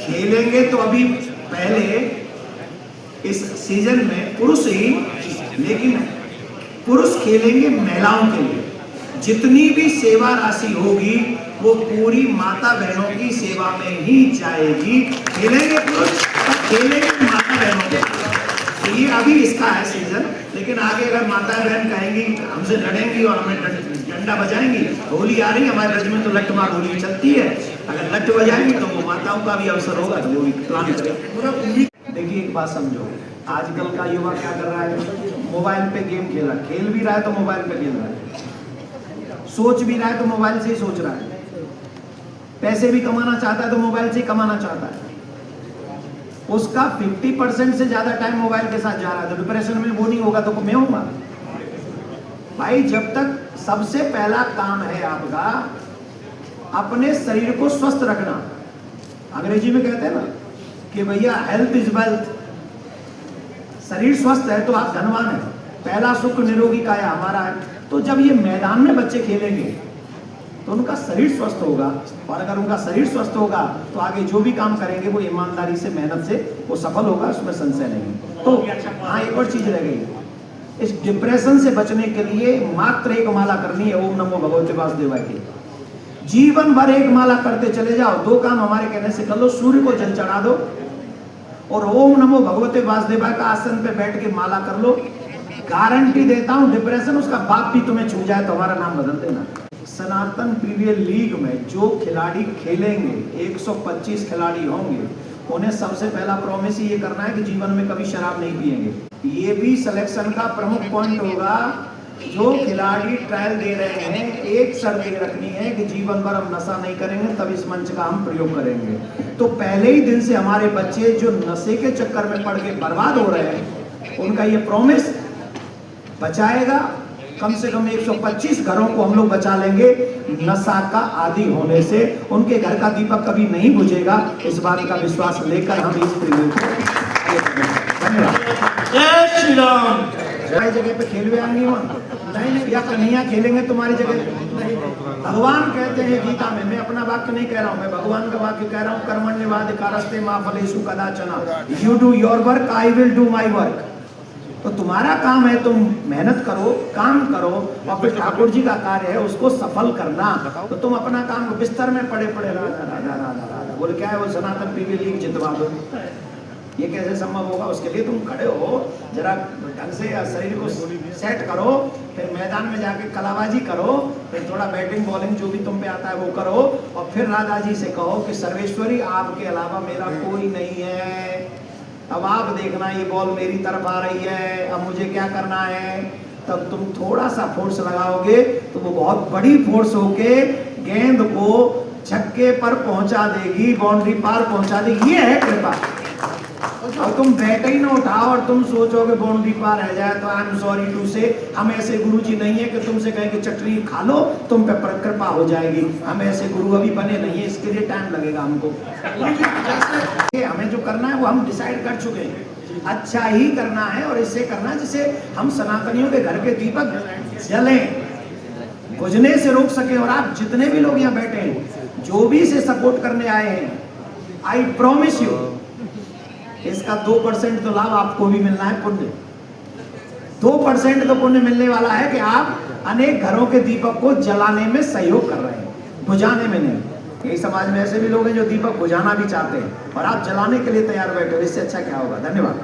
खेलेंगे तो अभी पहले इस सीजन में पुरुष ही, लेकिन पुरुष खेलेंगे महिलाओं के लिए। जितनी भी सेवा राशि होगी वो पूरी माता बहनों की सेवा में ही जाएगी। खेलेंगे पुरुष, खेलेंगे माता बहनों के लिए। तो ये अभी इसका है सीजन, लेकिन आगे अगर माता बहन कहेंगी हमसे लड़ेंगी और हमें डंडा बजाएंगी, होली आ रही है हमारे राज्य में तो लठ मार होली चलती है, अगर लठ बजाएंगी तो वो माताओं का भी अवसर होगा तो वो भी प्लान करें। देखिए एक बात समझो, आजकल का युवा क्या कर रहा है, मोबाइल पे गेम खेल रहा है, खेल भी रहा है तो मोबाइल पे खेल रहा है, सोच भी रहा है तो मोबाइल से ही सोच रहा है, पैसे भी कमाना चाहता है तो मोबाइल से ही कमाना चाहता है। उसका 50% से ज्यादा टाइम मोबाइल के साथ जा रहा है, तो डिप्रेशन में वो नहीं होगा तो मैं होऊंगा। भाई जब तक सबसे पहला काम है आपका अपने शरीर को स्वस्थ रखना। अंग्रेजी में कहते हैं ना कि भैया हेल्थ इज वेल्थ, शरीर स्वस्थ है तो आप धनवान है। पहला सुख निरोगी काया हमारा है। तो जब ये मैदान में बच्चे खेलेंगे तो उनका शरीर स्वस्थ होगा, और अगर उनका शरीर स्वस्थ होगा तो आगे जो भी काम करेंगे वो ईमानदारी से, मेहनत से वो सफल होगा, उसमें संशय नहीं। तो हाँ एक और चीज रह गई, इस डिप्रेशन से बचने के लिए मात्र एक माला करनी है, ओम नमो भगवते वासुदेवाय की। जीवन भर एक माला करते चले जाओ, दो काम हमारे कहने से कर लो, सूर्य को जल चढ़ा दो और ओम नमो भगवते वासुदेवाय का आसन पे बैठ के माला कर लो। गारंटी देता हूं डिप्रेशन उसका बाप भी तुम्हें छू जाए तो हमारा नाम बदल देना। सनातन प्रीमियर लीग में जो खिलाड़ी खेलेंगे, 125 खिलाड़ी होंगे, उन्हें सबसे पहला प्रॉमिस ये करना है कि जीवन में कभी शराब नहीं पिएंगे। ये भी सिलेक्शन का प्रमुख पॉइंट होगा। जो खिलाड़ी ट्रायल दे रहे हैं, एक शर्त ये रखनी है कि जीवन भर हम नशा नहीं करेंगे, तब इस मंच का हम प्रयोग करेंगे। तो पहले ही दिन से हमारे बच्चे जो नशे के चक्कर में पड़ के बर्बाद हो रहे हैं, उनका ये प्रॉमिस बचाएगा। कम से कम 125 घरों को हम लोग बचा लेंगे नशा का आदि होने से। उनके घर का दीपक कभी नहीं बुझेगा, इस बात का विश्वास लेकर हम इस प्रीमियर को धन्यवाद। जय श्री राम। हमारी जगह पे खेल आएंगी नहीं, या कन्हैया खेलेंगे तुम्हारी जगह। भगवान कहते हैं गीता में, मैं अपना वाक्य नहीं कह रहा हूँ, मैं भगवान का वाक्य कह रहा हूँ, कर्मण्येवाधिकारस्ते मा फलेषु कदाचन, you do your work, I will do my work. तो तुम्हारा काम है तुम मेहनत करो, काम करो, और फिर ठाकुर जी का कार्य है उसको सफल करना। तो तुम अपना काम बिस्तर में पड़े पड़े राधा राधा राधा राधा बोले क्या है वो सनातन प्रीमियर लीग जितवा दो, ये कैसे संभव होगा? उसके लिए तुम खड़े हो, जरा ढंग से शरीर को सेट करो, फिर मैदान में जाके कलाबाजी करो, फिर थोड़ा बैटिंग बॉलिंग जो भी तुम पे आता है वो करो, और फिर राधा जी से कहो कि सर्वेश्वरी आपके अलावा मेरा कोई नहीं है, अब आप देखना ये बॉल मेरी तरफ आ रही है, अब मुझे क्या करना है। तब तुम थोड़ा सा फोर्स लगाओगे तो वो बहुत बड़ी फोर्स होके गेंद को छक्के पर पहुंचा देगी, बाउंड्री पार पहुंचा देगी। ये है कृपा। और तुम बैट ही ना उठाओ और तुम सोचोगे बाउंड्री पार रह जाए, तो आई एम सॉरी टू से हम ऐसे गुरुजी नहीं है कि तुमसे कहें कि चटनी खा लो तुम पे कृपा हो जाएगी। हम ऐसे गुरु अभी बने नहीं है, इसके लिए टाइम लगेगा हमको। हमें जो करना है वो हम डिसाइड कर चुके हैं, अच्छा ही करना है, और इससे करना जिससे हम सनातनियों के घर के दीपक जलें, बुझने से रोक सके। और आप जितने भी लोग यहाँ बैठे हैं, जो भी इसे सपोर्ट करने आए हैं, आई प्रॉमिस यू इसका 2% तो लाभ आपको भी मिलना है, पुण्य 2% तो पुण्य मिलने वाला है कि आप अनेक घरों के दीपक को जलाने में सहयोग कर रहे हैं, बुझाने में नहीं। यही समाज में ऐसे भी लोग हैं जो दीपक बुझाना भी चाहते हैं और आप जलाने के लिए तैयार बैठे हो, इससे अच्छा क्या होगा? धन्यवाद।